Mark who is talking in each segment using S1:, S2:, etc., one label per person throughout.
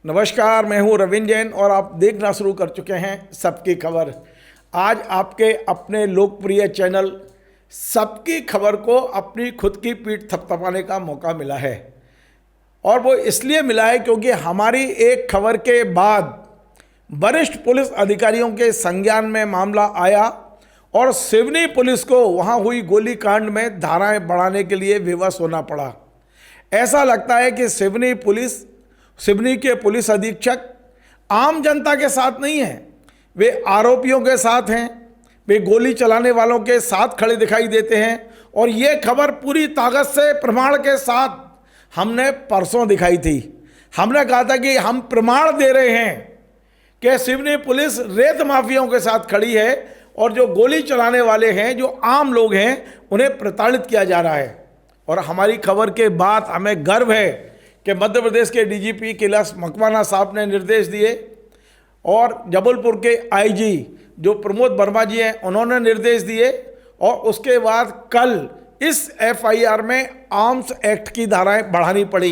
S1: नमस्कार, मैं हूं रविंद्र जैन और आप देखना शुरू कर चुके हैं सबकी खबर। आज आपके अपने लोकप्रिय चैनल सबकी खबर को अपनी खुद की पीठ थपथपाने का मौका मिला है और वो इसलिए मिला है क्योंकि हमारी एक खबर के बाद वरिष्ठ पुलिस अधिकारियों के संज्ञान में मामला आया और सिवनी पुलिस को वहां हुई गोलीकांड में धाराएं बढ़ाने के लिए विवश होना पड़ा। ऐसा लगता है कि सिवनी के पुलिस अधीक्षक आम जनता के साथ नहीं हैं, वे आरोपियों के साथ हैं, वे गोली चलाने वालों के साथ खड़े दिखाई देते हैं। और ये खबर पूरी ताकत से प्रमाण के साथ हमने परसों दिखाई थी। हमने कहा था कि हम प्रमाण दे रहे हैं कि सिवनी पुलिस रेत माफियाओं के साथ खड़ी है और जो गोली चलाने वाले हैं, जो आम लोग हैं, उन्हें प्रताड़ित किया जा रहा है। और हमारी खबर के बाद हमें गर्व है कि मध्य प्रदेश के डीजीपी कैलाश मकवाना साहब ने निर्देश दिए और जबलपुर के आईजी जो प्रमोद वर्मा जी हैं, उन्होंने निर्देश दिए और उसके बाद कल इस एफआईआर में आर्म्स एक्ट की धाराएं बढ़ानी पड़ी।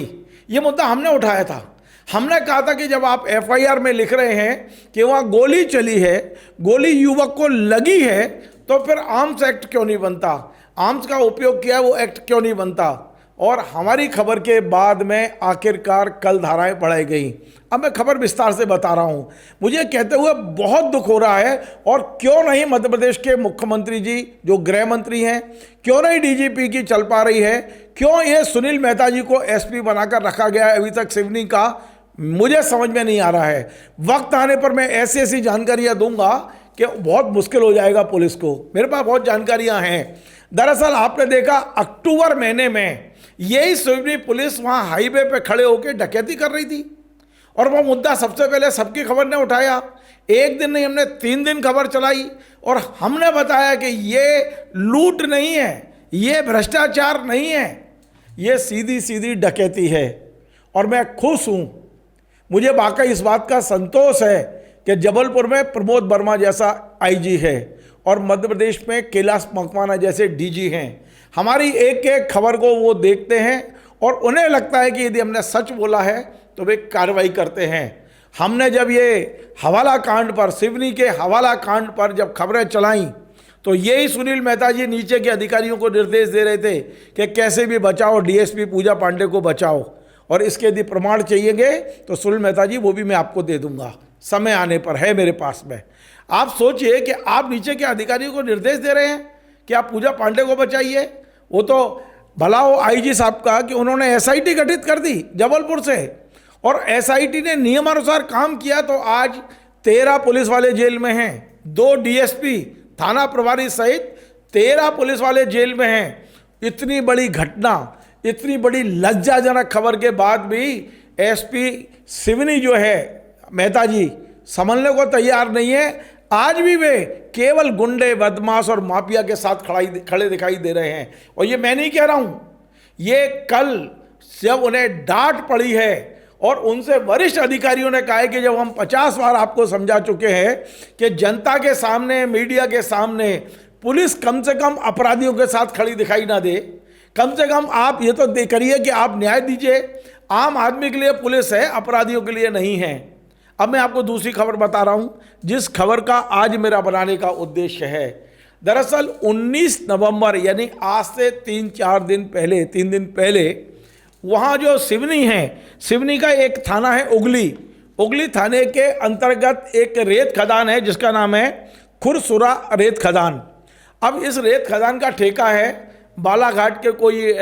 S1: ये मुद्दा हमने उठाया था। हमने कहा था कि जब आप एफआईआर में लिख रहे हैं कि वहाँ गोली चली है, गोली युवक को लगी है, तो फिर आर्म्स एक्ट क्यों नहीं बनता? आर्म्स का उपयोग किया वो एक्ट क्यों नहीं बनता? और हमारी खबर के बाद में आखिरकार कल धाराएं बढ़ाई गई। अब मैं खबर विस्तार से बता रहा हूं। मुझे कहते हुए बहुत दुख हो रहा है। और क्यों नहीं मध्य प्रदेश के मुख्यमंत्री जी जो गृह मंत्री हैं, क्यों नहीं डीजीपी की चल पा रही है, क्यों ये सुनील मेहता जी को एसपी बनाकर रखा गया है अभी तक सिवनी का, मुझे समझ में नहीं आ रहा है। वक्त आने पर मैं ऐसी ऐसी जानकारियां दूंगा कि बहुत मुश्किल हो जाएगा पुलिस को। मेरे पास बहुत जानकारियां हैं। दरअसल आपने देखा अक्टूबर महीने में यही सिवनी पुलिस वहां हाईवे पे खड़े होकर डकैती कर रही थी और वो मुद्दा सबसे पहले सबकी खबर ने उठाया। एक दिन नहीं, हमने 3 दिन खबर चलाई और हमने बताया कि ये लूट नहीं है, ये भ्रष्टाचार नहीं है, ये सीधी सीधी डकैती है। और मैं खुश हूं, मुझे वाकई इस बात का संतोष है कि जबलपुर में प्रमोद वर्मा जैसा आईजी है और मध्य प्रदेश में कैलाश मकवाना जैसे डीजी हैं। हमारी एक एक खबर को वो देखते हैं और उन्हें लगता है कि यदि हमने सच बोला है तो वे कार्रवाई करते हैं। हमने जब ये हवाला कांड पर, सिवनी के हवाला कांड पर जब खबरें चलाईं तो यही सुनील मेहता जी नीचे के अधिकारियों को निर्देश दे रहे थे कि कैसे भी बचाओ, डीएसपी पूजा पांडे को बचाओ। और इसके यदि प्रमाण चाहिएंगे तो सुनील मेहता जी वो भी मैं आपको दे दूंगा, समय आने पर है मेरे पास में। आप सोचिए कि आप नीचे के अधिकारियों को निर्देश दे रहे हैं कि आप पूजा पांडे को बचाइए। वो तो भला हो आईजी साहब का कि उन्होंने एसआईटी गठित कर दी जबलपुर से और एसआईटी ने नियमानुसार काम किया तो आज 13 पुलिस वाले जेल में हैं, 2 डीएसपी, थाना प्रभारी सहित 13 पुलिस वाले जेल में हैं। इतनी बड़ी घटना, इतनी बड़ी लज्जाजनक खबर के बाद भी एसपी सिवनी जो है मेहता जी संभलने को तैयार नहीं है। आज भी वे केवल गुंडे, बदमाश और माफिया के साथ खड़े दिखाई दे रहे हैं। और ये मैं नहीं कह रहा हूं, ये कल जब उन्हें डांट पड़ी है और उनसे वरिष्ठ अधिकारियों ने कहा है कि जब हम 50 बार आपको समझा चुके हैं कि जनता के सामने, मीडिया के सामने पुलिस कम से कम अपराधियों के साथ खड़ी दिखाई ना दे, कम से कम आप ये तो करिए कि आप न्याय दीजिए। आम आदमी के लिए पुलिस है, अपराधियों के लिए नहीं है। अब मैं आपको दूसरी खबर बता रहा हूं, जिस खबर का आज मेरा बनाने का उद्देश्य है। दरअसल 19 नवंबर यानी आज से 3 दिन पहले वहां जो सिवनी है, सिवनी का एक थाना है उगली थाने के अंतर्गत एक रेत खदान है जिसका नाम है खुरसुरा रेत खदान। अब इस रेत खदान का ठेका है बालाघाट के कोई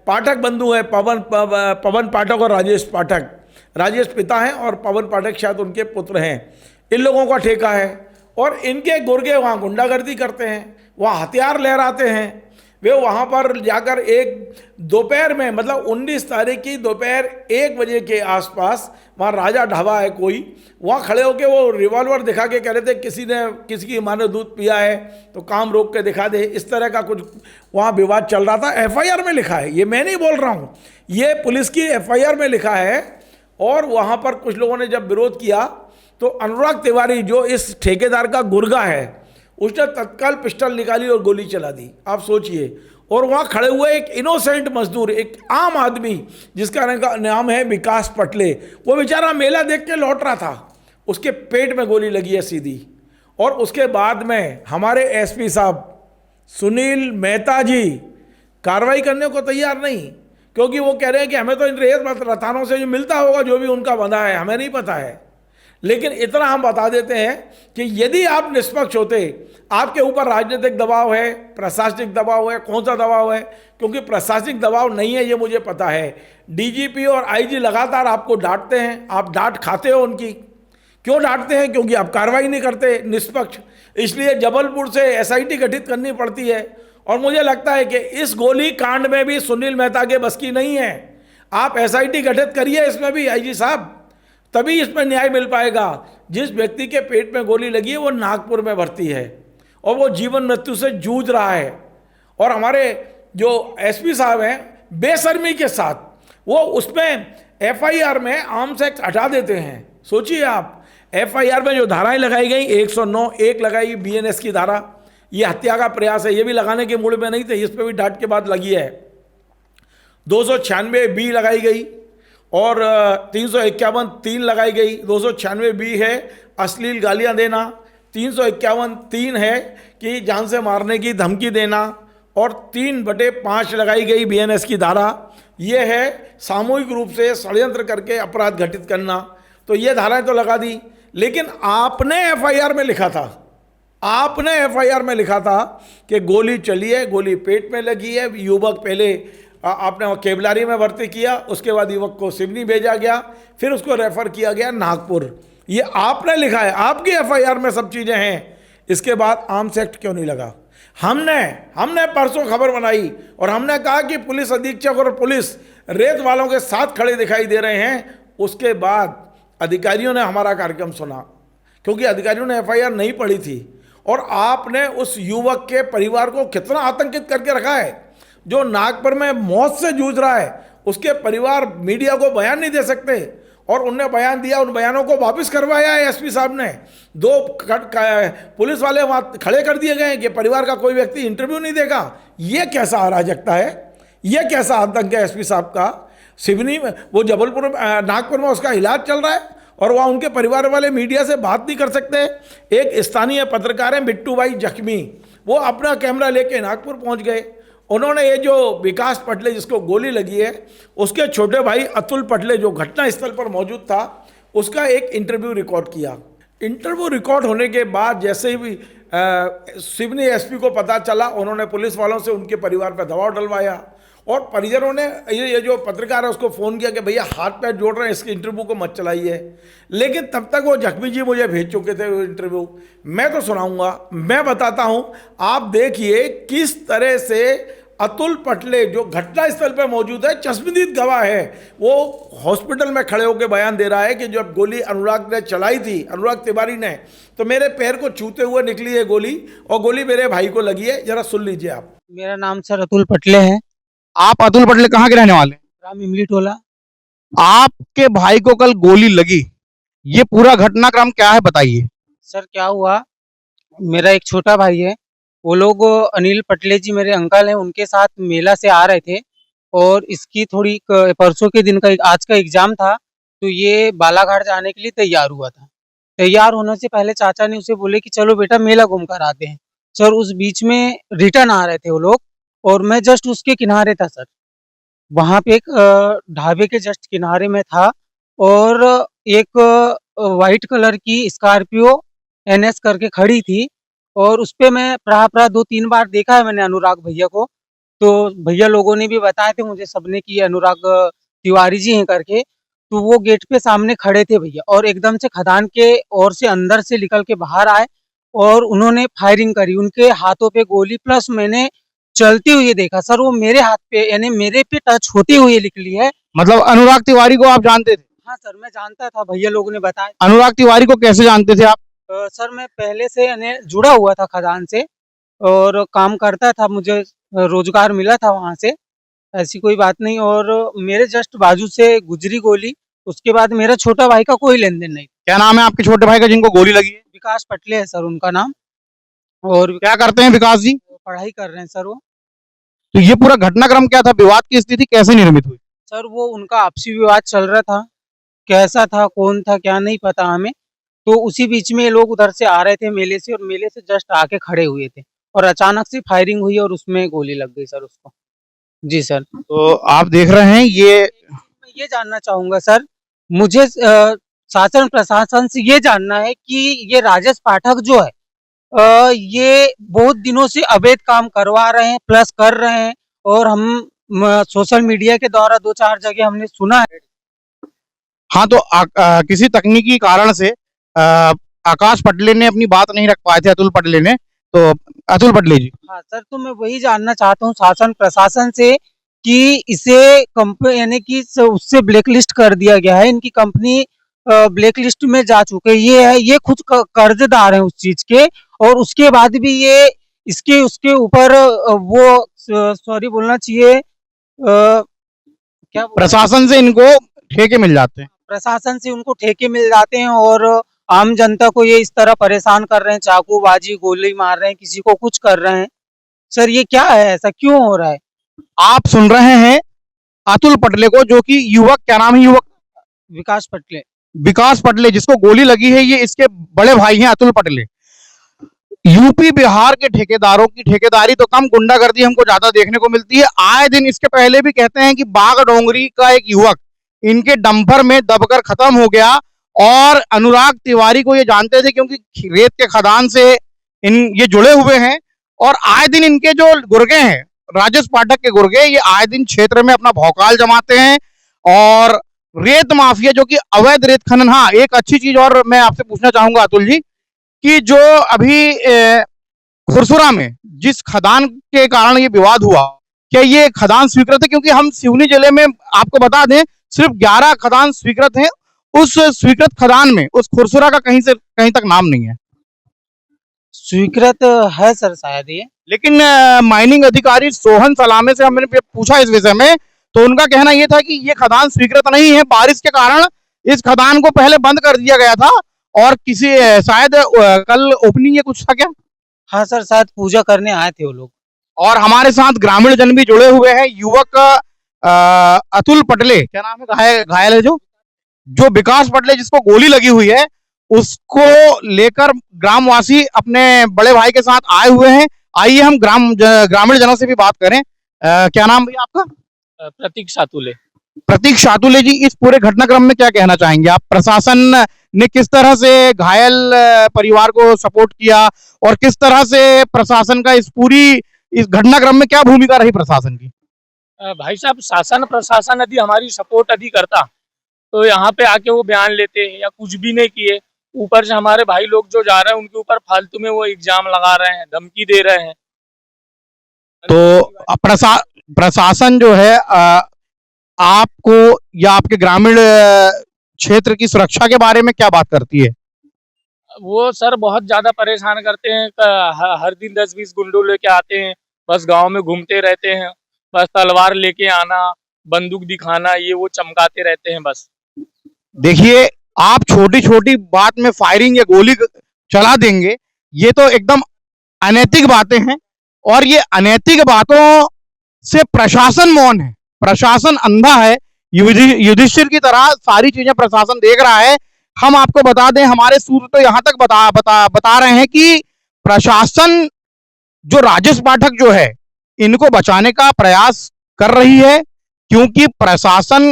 S1: पाठक बंधु है, पवन पाठक और राजेश पाठक। राजेश पिता हैं और पवन पाठक शायद उनके पुत्र हैं। इन लोगों का ठेका है और इनके गुर्गे वहाँ गुंडागर्दी करते हैं, वहाँ हथियार लहराते हैं। वे वहाँ पर जाकर एक दोपहर में, मतलब 19 तारीख की दोपहर 1 बजे के आसपास, वहाँ राजा ढाबा है कोई, वहाँ खड़े होकर वो रिवॉल्वर दिखा के कह रहे थे किसी ने किसी की माँ ने दूध पिया है तो काम रोक के दिखा दे। इस तरह का कुछ वहाँ विवाद चल रहा था। एफआईआर में लिखा है, ये मैं नहीं बोल रहा हूँ, ये पुलिस की एफआईआर में लिखा है। और वहाँ पर कुछ लोगों ने जब विरोध किया तो अनुराग तिवारी जो इस ठेकेदार का गुर्गा है, उसने तत्काल पिस्टल निकाली और गोली चला दी। आप सोचिए। और वहाँ खड़े हुए एक इनोसेंट मजदूर, एक आम आदमी जिसका नाम है विकास पटले, वो बेचारा मेला देख के लौट रहा था, उसके पेट में गोली लगी है सीधी। और उसके बाद में हमारे एसपी साहब सुनील मेहता जी कार्रवाई करने को तैयार नहीं, क्योंकि वो कह रहे हैं कि हमें तो इन रेत रतानों से जो मिलता होगा, जो भी उनका बंधा है, हमें नहीं पता है। लेकिन इतना हम बता देते हैं कि यदि आप निष्पक्ष होते, आपके ऊपर राजनीतिक दबाव है, प्रशासनिक दबाव है, कौन सा दबाव है, क्योंकि प्रशासनिक दबाव नहीं है ये मुझे पता है। डीजीपी और आईजी लगातार आपको डांटते हैं, आप डांट खाते हो उनकी। क्यों डांटते हैं? क्योंकि आप कार्रवाई नहीं करते निष्पक्ष, इसलिए जबलपुर से एसआईटी गठित करनी पड़ती है। और मुझे लगता है कि इस गोली कांड में भी सुनील मेहता के बस की नहीं है। आप एसआईटी गठित करिए इसमें भी आईजी साहब, तभी इसमें न्याय मिल पाएगा। जिस व्यक्ति के पेट में गोली लगी है वो नागपुर में भर्ती है और वो जीवन मृत्यु से जूझ रहा है। और हमारे जो एसपी साहब हैं बेशर्मी के साथ वो उसमें एफआईआर में आर्म्स एक्ट हटा देते हैं। सोचिए आप, एफआईआर में जो धाराएं लगाई गई 109 एक लगाई बीएनएस की धारा, ये हत्या का प्रयास है, ये भी लगाने के मूड में नहीं थे, इस पर भी डांट के बाद लगी है। 296 बी लगाई गई और 351 3 लगाई गई। 296 बी है अश्लील गालियां देना, 351 3 है कि जान से मारने की धमकी देना, और 3/5 लगाई गई बीएनएस की धारा, ये है सामूहिक रूप से षड्यंत्र करके अपराध घटित करना। तो ये धाराएं तो लगा दी, लेकिन आपने एफआईआर में लिखा था, आपने एफआईआर में लिखा था कि गोली चली है, गोली पेट में लगी है। युवक पहले आपने केवलारी में भर्ती किया, उसके बाद युवक को सिवनी भेजा गया, फिर उसको रेफर किया गया नागपुर। ये आपने लिखा है, आपकी एफआईआर में सब चीज़ें हैं। इसके बाद आर्म्स एक्ट क्यों नहीं लगा? हमने परसों खबर बनाई और हमने कहा कि पुलिस अधीक्षक और पुलिस रेत वालों के साथ खड़े दिखाई दे रहे हैं। उसके बाद अधिकारियों ने हमारा कार्यक्रम सुना, क्योंकि अधिकारियों ने एफआईआर नहीं पढ़ी थी। और आपने उस युवक के परिवार को कितना आतंकित करके रखा है। जो नागपुर में मौत से जूझ रहा है, उसके परिवार मीडिया को बयान नहीं दे सकते, और उनने बयान दिया, उन बयानों को वापस करवाया है एसपी साहब ने। 2 पुलिस वाले वहाँ खड़े कर दिए गए कि परिवार का कोई व्यक्ति इंटरव्यू नहीं देगा। ये कैसा अराजकता है, ये कैसा आतंक है एसपी साहब का। सिवनी में, वो जबलपुर नागपुर में उसका इलाज चल रहा है और वहाँ उनके परिवार वाले मीडिया से बात नहीं कर सकते। एक स्थानीय पत्रकार हैं बिट्टू भाई जख्मी, वो अपना कैमरा लेके नागपुर पहुँच गए। उन्होंने ये जो विकास पटले जिसको गोली लगी है, उसके छोटे भाई अतुल पटले जो घटना स्थल पर मौजूद था, उसका एक इंटरव्यू रिकॉर्ड किया। इंटरव्यू रिकॉर्ड होने के बाद जैसे ही सिवनी एसपी को पता चला, उन्होंने पुलिस वालों से उनके परिवार पर दबाव डलवाया और परिजनों ने ये जो पत्रकार है उसको फ़ोन किया कि भैया हाथ पैर जोड़ रहे हैं, इसके इंटरव्यू को मत चलाइए। लेकिन तब तक वो जख्मी जी मुझे भेज चुके थे वो इंटरव्यू। मैं तो सुनाऊंगा, मैं बताता हूं, आप देखिए किस तरह से अतुल पटले जो घटना स्थल पर मौजूद है, चश्मदीद गवाह है, वो हॉस्पिटल में खड़े होकर बयान दे रहा है कि जब गोली अनुराग ने चलाई थी, अनुराग तिवारी ने, तो मेरे पैर को छूते हुए निकली है गोली और गोली मेरे भाई को लगी है। जरा सुन लीजिए आप।
S2: मेरा नाम सर अतुल पटले है।
S3: आप अतुल पटले कहाँ के रहने वाले हैं?
S2: राम इमली टोला।
S3: आपके भाई को कल गोली लगी, ये पूरा घटनाक्रम क्या है बताइए।
S2: सर क्या हुआ, मेरा एक छोटा भाई है, वो लोग अनिल पटले जी मेरे अंकल हैं, उनके साथ मेला से आ रहे थे और इसकी थोड़ी परसों के दिन का आज का एग्जाम था, तो ये बालाघाट जाने के लिए तैयार हुआ था। तैयार होने से पहले चाचा ने उसे बोले कि चलो बेटा मेला घूम कर आते हैं। सर उस बीच में रिटर्न आ रहे थे वो लोग और मैं जस्ट उसके किनारे था सर, वहाँ पे एक ढाबे के जस्ट किनारे में था और एक वाइट कलर की स्कॉर्पियो एनएस करके खड़ी थी और उस पे मैं प्राह 2-3 बार देखा है मैंने अनुराग भैया को। तो भैया लोगों ने भी बताए थे मुझे सबने कि अनुराग तिवारी जी हैं करके। तो वो गेट पे सामने खड़े थे भैया और एकदम से खदान के ओर से अंदर से निकल के बाहर आए और उन्होंने फायरिंग करी। उनके हाथों पे गोली प्लस मैंने चलती हुई देखा सर, वो मेरे हाथ पे यानी मेरे पे टच होती हुई निकली है।
S3: मतलब अनुराग तिवारी को आप जानते थे?
S2: हाँ सर मैं जानता था, भैया लोगों ने बताया।
S3: अनुराग तिवारी को कैसे जानते थे आप?
S2: सर मैं पहले से यानी जुड़ा हुआ था खदान से और काम करता था, मुझे रोजगार मिला था वहां से, ऐसी कोई बात नहीं। और मेरे जस्ट बाजू से गुजरी गोली, उसके बाद मेरा छोटा भाई का कोई लेन देन नहीं।
S3: क्या नाम है आपके छोटे भाई का जिनको गोली लगी है?
S2: विकास पटले है सर उनका नाम। और
S3: क्या करते हैं विकास जी?
S2: पढ़ाई कर रहे हैं सर वो।
S3: तो ये पूरा घटनाक्रम क्या था, विवाद की स्थिति कैसे निर्मित हुई?
S2: सर वो उनका आपसी विवाद चल रहा था, कैसा था, कौन था, क्या नहीं पता हमें। तो उसी बीच में ये लोग उधर से आ रहे थे मेले से, और मेले से जस्ट आके खड़े हुए थे और अचानक से फायरिंग हुई और उसमें गोली लग गई सर उसको। जी सर।
S3: तो आप देख रहे हैं ये
S2: मैं ये जानना चाहूँगा सर, मुझे शासन प्रशासन से ये जानना है कि ये राजेश पाठक जो है ये बहुत दिनों से अवैध काम करवा रहे हैं, प्लस कर रहे हैं, और हम सोशल मीडिया के द्वारा 2-4 जगह हमने सुना है।
S3: हाँ, तो किसी तकनीकी कारण से आकाश पटले ने अपनी बात नहीं रख पाए थे, अतुल पटले ने। तो अतुल पटले जी,
S2: हाँ सर, तो मैं वही जानना चाहता हूँ शासन प्रशासन से कि इसे यानी कि उससे ब्लैकलिस्ट कर दिया गया है, इनकी कंपनी ब्लैकलिस्ट में जा चुके हैं। ये खुद कर्जदार है उस चीज के, और उसके बाद भी ये इसके उसके ऊपर वो सॉरी बोलना चाहिए, क्या
S3: प्रशासन से इनको ठेके मिल जाते हैं।
S2: प्रशासन से उनको ठेके मिल जाते हैं, और आम जनता को ये इस तरह परेशान कर रहे हैं, चाकूबाजी गोली मार रहे हैं, किसी को कुछ कर रहे हैं। सर ये क्या है, ऐसा क्यों हो रहा है?
S3: आप सुन रहे हैं अतुल पटले को, जो कि युवक, क्या नाम है युवक?
S2: विकास पटले।
S3: विकास पटले, जिसको गोली लगी है, ये इसके बड़े भाई हैं अतुल पटले। यूपी बिहार के ठेकेदारों की ठेकेदारी तो कम, गुंडागर्दी हमको ज्यादा देखने को मिलती है आए दिन। इसके पहले भी कहते हैं कि बागडोंगरी का एक युवक इनके डंपर में दबकर खत्म हो गया, और अनुराग तिवारी को ये जानते थे क्योंकि रेत के खदान से ये जुड़े हुए हैं। और आए दिन इनके जो गुर्गे हैं, राजेश पाठक के गुर्गे, ये आए दिन क्षेत्र में अपना भौकाल जमाते हैं। और रेत माफिया, जो कि अवैध रेत खनन। हाँ, एक अच्छी चीज और मैं आपसे पूछना चाहूंगा अतुल जी, कि जो अभी खुरसुरा में जिस खदान के कारण ये विवाद हुआ, क्या ये खदान स्वीकृत है? क्योंकि हम सिवनी जिले में, आपको बता दें, सिर्फ 11 खदान स्वीकृत हैं। उस स्वीकृत खदान में उस खुरसुरा का कहीं से कहीं तक नाम नहीं है।
S2: स्वीकृत है सर शायद ये।
S3: लेकिन माइनिंग अधिकारी सोहन सलामे से हमने पूछा इस विषय में, तो उनका कहना यह था कि ये खदान स्वीकृत नहीं है। बारिश के कारण इस खदान को पहले बंद कर दिया गया था, और किसी शायद कल ओपनिंग या कुछ था क्या?
S2: हाँ सर, शायद पूजा करने आए थे वो लोग।
S3: और हमारे साथ ग्रामीण जन भी जुड़े हुए हैं। युवक अतुल पटले, क्या नाम है, घायल है जो विकास पटले, जिसको गोली लगी हुई है, उसको लेकर ग्रामवासी अपने बड़े भाई के साथ आए हुए हैं। आइए हम ग्रामीण जनों से भी बात करें। क्या नाम भैया आपका?
S2: प्रतीक सातुले।
S3: प्रतीक शातुले जी, इस पूरे घटनाक्रम में क्या कहना चाहेंगे आप? प्रशासन ने किस तरह से घायल परिवार को सपोर्ट किया, और किस तरह से प्रशासन का इस घटनाक्रम में क्या भूमिका रही प्रशासन की?
S4: भाई साहब, शासन प्रशासन यदि हमारी सपोर्ट यदि करता तो यहाँ पे आके वो बयान लेते हैं, या कुछ भी नहीं किए। ऊपर से हमारे भाई लोग जो जा रहे हैं उनके ऊपर फालतू में वो इल्जाम लगा रहे हैं, धमकी दे रहे हैं।
S3: तो प्रशासन जो है आपको या आपके ग्रामीण क्षेत्र की सुरक्षा के बारे में क्या बात करती है?
S4: वो सर बहुत ज्यादा परेशान करते हैं। हर दिन 10-20 गुंडों लेके आते हैं, बस गांव में घूमते रहते हैं, बस तलवार लेके आना, बंदूक दिखाना, ये वो चमकाते रहते हैं बस।
S3: देखिए, आप छोटी छोटी बात में फायरिंग या गोली चला देंगे, ये तो एकदम अनैतिक बातें हैं। और ये अनैतिक बातों से प्रशासन मौन है, प्रशासन अंधा है। युधिष्ठिर की तरह सारी चीजें प्रशासन देख रहा है। हम आपको बता दें, हमारे सूत्र तो यहां तक बता रहे हैं कि प्रशासन जो राजेश पाठक जो है, इनको बचाने का प्रयास कर रही है, क्योंकि प्रशासन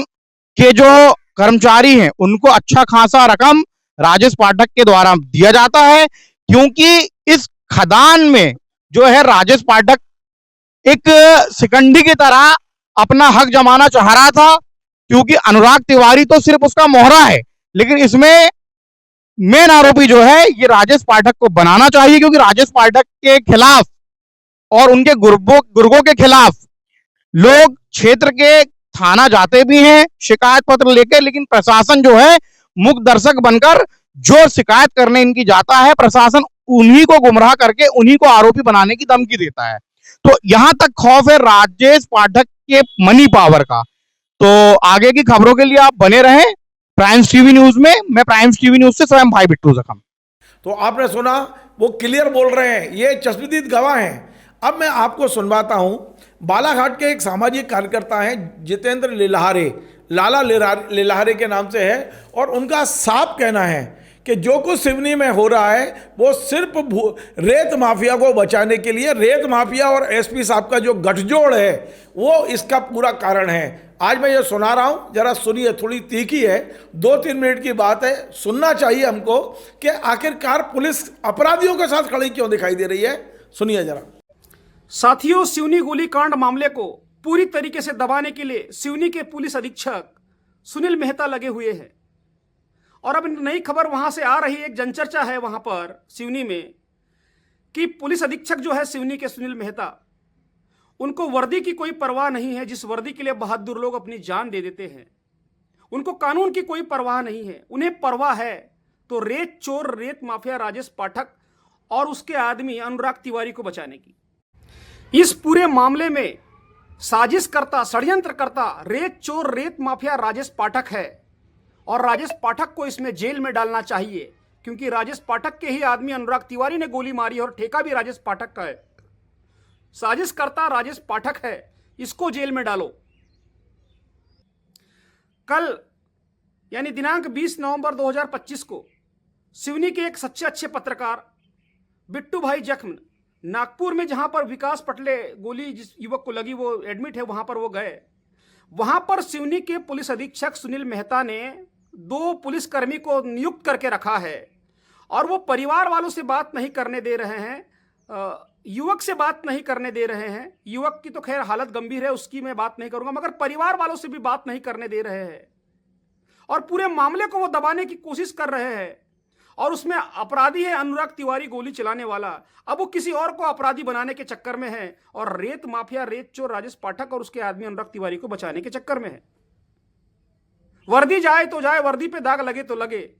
S3: के जो कर्मचारी हैं उनको अच्छा खासा रकम राजेश पाठक के द्वारा दिया जाता है। क्योंकि इस खदान में जो है राजेश पाठक एक शिकंडी की तरह अपना हक जमाना चाह रहा था, क्योंकि अनुराग तिवारी तो सिर्फ उसका मोहरा है, लेकिन इसमें मेन आरोपी जो है ये राजेश पाठक को बनाना चाहिए। क्योंकि राजेश पाठक के खिलाफ और उनके गुर्गों के खिलाफ लोग क्षेत्र के थाना जाते भी हैं शिकायत पत्र लेकर, लेकिन प्रशासन जो है मुख दर्शक बनकर जो शिकायत करने इनकी जाता है, प्रशासन उन्हीं को गुमराह करके उन्हीं को आरोपी बनाने की धमकी देता है। तो यहां तक खौफ है राजेश पाठक के मनी पावर का। तो आगे की खबरों के लिए आप बने रहें प्राइम्स टीवी न्यूज में। मैं प्राइम्स टीवी न्यूज से स्वयं भाई बिट्टू जखम।
S1: तो आपने सुना वो क्लियर बोल रहे हैं, ये चश्मदीद गवाह हैं। अब मैं आपको सुनवाता हूं। बालाघाट के एक सामाजिक कार्यकर्ता हैं जितेंद्र लिल्हारे, लाला लिल्हारे के नाम से है, और उनका साफ कहना है कि जो कुछ सिवनी में हो रहा है वो सिर्फ रेत माफिया को बचाने के लिए, रेत माफिया और एसपी साहब का जो गठजोड़ है वो इसका पूरा कारण है। आज मैं ये सुना रहा हूं, जरा सुनिए, थोड़ी तीखी है, 2-3 मिनट की बात है, सुनना चाहिए हमको कि आखिरकार पुलिस अपराधियों के साथ खड़ी क्यों दिखाई दे रही है। सुनिए जरा।
S5: साथियों, सिवनी गोलीकांड मामले को पूरी तरीके से दबाने के लिए सिवनी के पुलिस अधीक्षक सुनील मेहता लगे हुए हैं। और अब नई खबर वहां से आ रही है, एक जनचर्चा है वहां पर सिवनी में कि पुलिस अधीक्षक जो है सिवनी के सुनील मेहता, उनको वर्दी की कोई परवाह नहीं है, जिस वर्दी के लिए बहादुर लोग अपनी जान दे देते हैं। उनको कानून की कोई परवाह नहीं है, उन्हें परवाह है तो रेत चोर, रेत माफिया राजेश पाठक और उसके आदमी अनुराग तिवारी को बचाने की। इस पूरे मामले में साजिशकर्ता, षड्यंत्रकर्ता रेत चोर, रेत माफिया राजेश पाठक है, और राजेश पाठक को इसमें जेल में डालना चाहिए, क्योंकि राजेश पाठक के ही आदमी अनुराग तिवारी ने गोली मारी और ठेका भी राजेश पाठक का है। साजिशकर्ता राजेश पाठक है, इसको जेल में डालो। कल यानी दिनांक 20 नवंबर 2025 को सिवनी के एक सच्चे अच्छे पत्रकार बिट्टू भाई जख्म नागपुर में, जहां पर विकास पटले गोली जिस युवक को लगी वो एडमिट है, वहां पर वो गए। वहां पर सिवनी के पुलिस अधीक्षक सुनील मेहता ने 2 पुलिसकर्मी को नियुक्त करके रखा है, और वो परिवार वालों से बात नहीं करने दे रहे हैं, युवक से बात नहीं करने दे रहे हैं। युवक की तो खैर हालत गंभीर है, उसकी मैं बात नहीं करूंगा, मगर परिवार वालों से भी बात नहीं करने दे रहे हैं, और पूरे मामले को वो दबाने की कोशिश कर रहे हैं। और उसमें अपराधी है अनुराग तिवारी, गोली चलाने वाला। अब वो किसी और को अपराधी बनाने के चक्कर में है, और रेत माफिया, रेत चोर राजेश पाठक और उसके आदमी अनुराग तिवारी को बचाने के चक्कर में है। वर्दी जाए तो जाए, वर्दी पे दाग लगे तो लगे।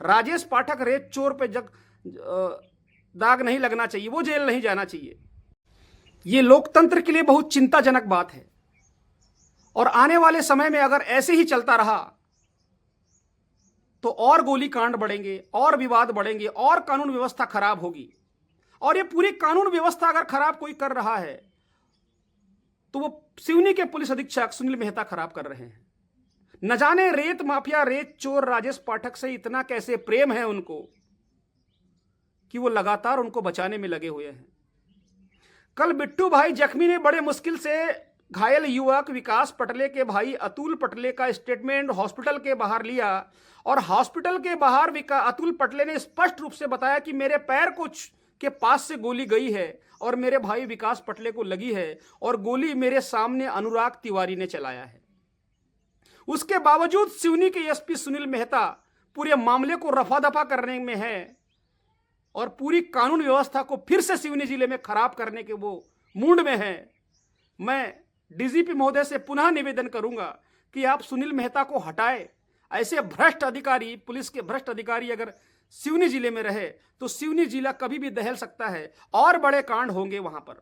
S5: राजेश पाठक, रेत चोर पे दाग नहीं लगना चाहिए, वो जेल नहीं जाना चाहिए। ये लोकतंत्र के लिए बहुत चिंताजनक बात है, और आने वाले समय में अगर ऐसे ही चलता रहा तो और गोली कांड बढ़ेंगे, और विवाद बढ़ेंगे, और कानून व्यवस्था खराब होगी। और ये पूरी कानून व्यवस्था अगर खराब कोई कर रहा है तो वो सिवनी के पुलिस अधीक्षक सुनील मेहता खराब कर रहे हैं। न जाने रेत माफिया, रेत चोर राजेश पाठक से इतना कैसे प्रेम है उनको कि वो लगातार उनको बचाने में लगे हुए हैं। कल बिट्टू भाई जख्मी ने बड़े मुश्किल से घायल युवक विकास पटले के भाई अतुल पटले का स्टेटमेंट हॉस्पिटल के बाहर लिया, और हॉस्पिटल के बाहर अतुल पटले ने स्पष्ट रूप से बताया कि मेरे पैर के पास से गोली गई है और मेरे भाई विकास पटले को लगी है, और गोली मेरे सामने अनुराग तिवारी ने चलाया है। उसके बावजूद सिवनी के एसपी सुनील मेहता पूरे मामले को रफा दफा करने में है, और पूरी कानून व्यवस्था को फिर से सिवनी जिले में खराब करने के वो मूड में है। मैं डीजीपी महोदय से पुनः निवेदन करूंगा कि आप सुनील मेहता को हटाएं। ऐसे भ्रष्ट अधिकारी, पुलिस के भ्रष्ट अधिकारी अगर सिवनी जिले में रहे तो सिवनी जिला कभी भी दहल सकता है, और बड़े कांड होंगे वहां पर।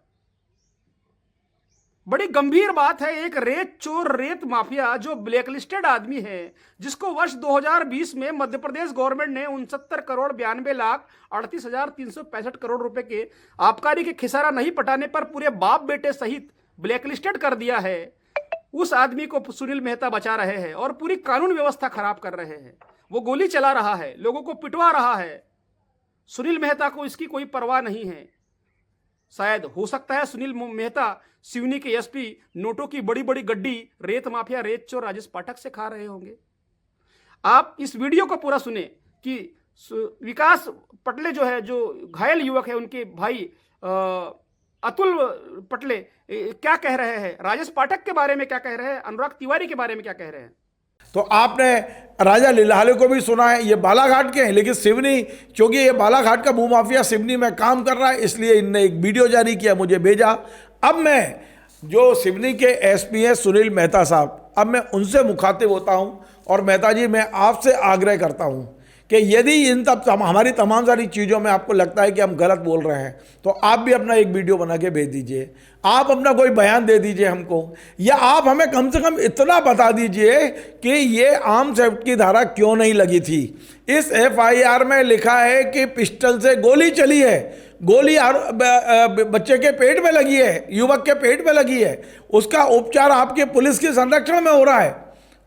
S5: बड़ी गंभीर बात है, एक रेत चोर, रेत माफिया जो ब्लैकलिस्टेड आदमी है, जिसको वर्ष 2020 में मध्य प्रदेश गवर्नमेंट ने 69,92,38,365 करोड़ रुपए के आबकारी के खिसारा नहीं पटाने पर पूरे बाप बेटे सहित ब्लैकलिस्टेड कर दिया है। उस आदमी को सुनील मेहता बचा रहे हैं और पूरी कानून व्यवस्था खराब कर रहे हैं। वो गोली चला रहा है, लोगों को पिटवा रहा है। सुनील मेहता को इसकी कोई परवाह नहीं है। शायद हो सकता है सुनील मेहता सिवनी के एसपी नोटों की बड़ी बड़ी गड्डी रेत माफिया, रेत चोर राजेश पाठक से खा रहे होंगे। आप इस वीडियो को पूरा सुने कि विकास पटले जो है, जो घायल युवक है, उनके भाई अतुल पटले क्या कह रहे हैं, राजेश पाठक के बारे में क्या कह रहे हैं, अनुराग तिवारी के बारे में क्या कह रहे हैं।
S1: तो आपने राजा लिल्हारे को भी सुना है, ये बालाघाट के हैं, लेकिन सिवनी, क्योंकि ये बालाघाट का भूमाफिया सिवनी में काम कर रहा है, इसलिए इनने एक वीडियो जारी किया, मुझे भेजा। अब मैं जो सिवनी के एसपी हैं सुनील मेहता साहब, अब मैं उनसे मुखातिब होता हूं, और मेहता जी, मैं आपसे आग्रह करता हूं कि यदि इन हमारी तमाम सारी चीज़ों में आपको लगता है कि हम गलत बोल रहे हैं तो आप भी अपना एक वीडियो बना के भेज दीजिए, आप अपना कोई बयान दे दीजिए हमको, या आप हमें कम से कम इतना बता दीजिए कि ये आर्म्स एक्ट की धारा क्यों नहीं लगी थी। इस FIR में लिखा है कि पिस्टल से गोली चली है, गोली बच्चे के पेट में लगी है, युवक के पेट में लगी है, उसका उपचार आपके पुलिस के संरक्षण में हो रहा है,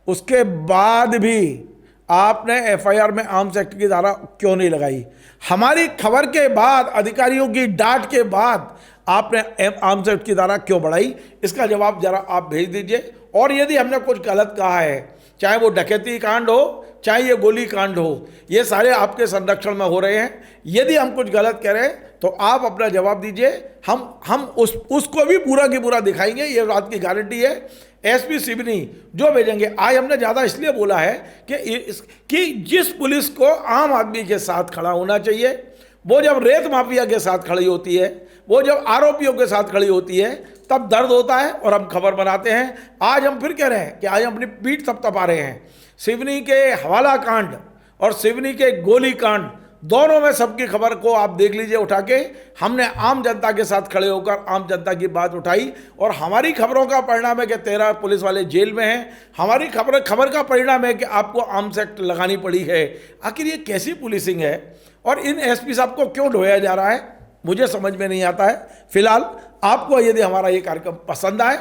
S1: उसके बाद भी आपने FIR में आर्म्स एक्ट की धारा क्यों नहीं लगाई? हमारी खबर के बाद, अधिकारियों की डांट के बाद आपने आर्म्स एक्ट की धारा क्यों बढ़ाई? इसका जवाब जरा आप भेज दीजिए। और यदि हमने कुछ गलत कहा है, चाहे वो डकैती कांड हो, चाहे ये गोली कांड हो, ये सारे आपके संरक्षण में हो रहे हैं, यदि हम कुछ गलत करें तो आप अपना जवाब दीजिए, हम उसको भी पूरा की पूरा दिखाएंगे, ये बात की गारंटी है। SP सिवनी जो भेजेंगे, आज हमने ज़्यादा इसलिए बोला है कि जिस पुलिस को आम आदमी के साथ खड़ा होना चाहिए, वो जब रेत माफिया के साथ खड़ी होती है, वो जब आरोपियों के साथ खड़ी होती है, तब दर्द होता है और हम खबर बनाते हैं। आज हम फिर कह रहे हैं कि आज हम अपनी पीठ थपथपा रहे हैं। सिवनी के हवाला कांड और सिवनी के गोली कांड, दोनों में सबकी खबर को आप देख लीजिए उठा के। हमने आम जनता के साथ खड़े होकर आम जनता की बात उठाई और हमारी खबरों का परिणाम है कि 13 पुलिस वाले जेल में हैं। हमारी खबर का परिणाम है कि आपको आर्म्स एक्ट लगानी पड़ी है। आखिर ये कैसी पुलिसिंग है और इन SP साहब को क्यों ढोया जा रहा है, मुझे समझ में नहीं आता है। फिलहाल आपको यदि हमारा ये कार्यक्रम पसंद आए,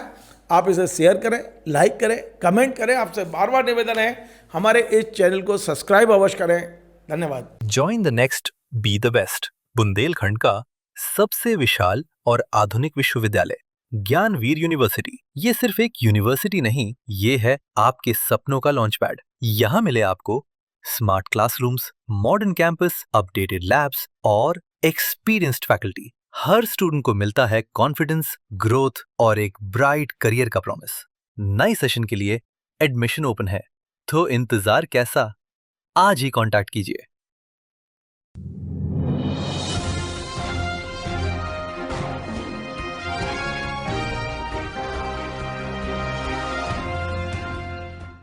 S1: आप इसे शेयर करें, लाइक करें, कमेंट करें। आपसे बार बार निवेदन है, हमारे इस चैनल को सब्सक्राइब अवश्य करें। धन्यवाद।
S6: Join the next be the best, Bundelkhand का सबसे विशाल और आधुनिक विश्वविद्यालय ज्ञानवीर यूनिवर्सिटी। ये सिर्फ एक यूनिवर्सिटी नहीं, ये है आपके सपनों का लॉन्च पैड। यहाँ मिले आपको smart classrooms, modern campus, updated labs और एक्सपीरियंस्ड फैकल्टी। हर स्टूडेंट को मिलता है कॉन्फिडेंस, ग्रोथ और एक ब्राइट करियर का प्रॉमिस। नए सेशन के लिए एडमिशन ओपन है, तो इंतजार कैसा? आज ही कांटेक्ट कीजिए।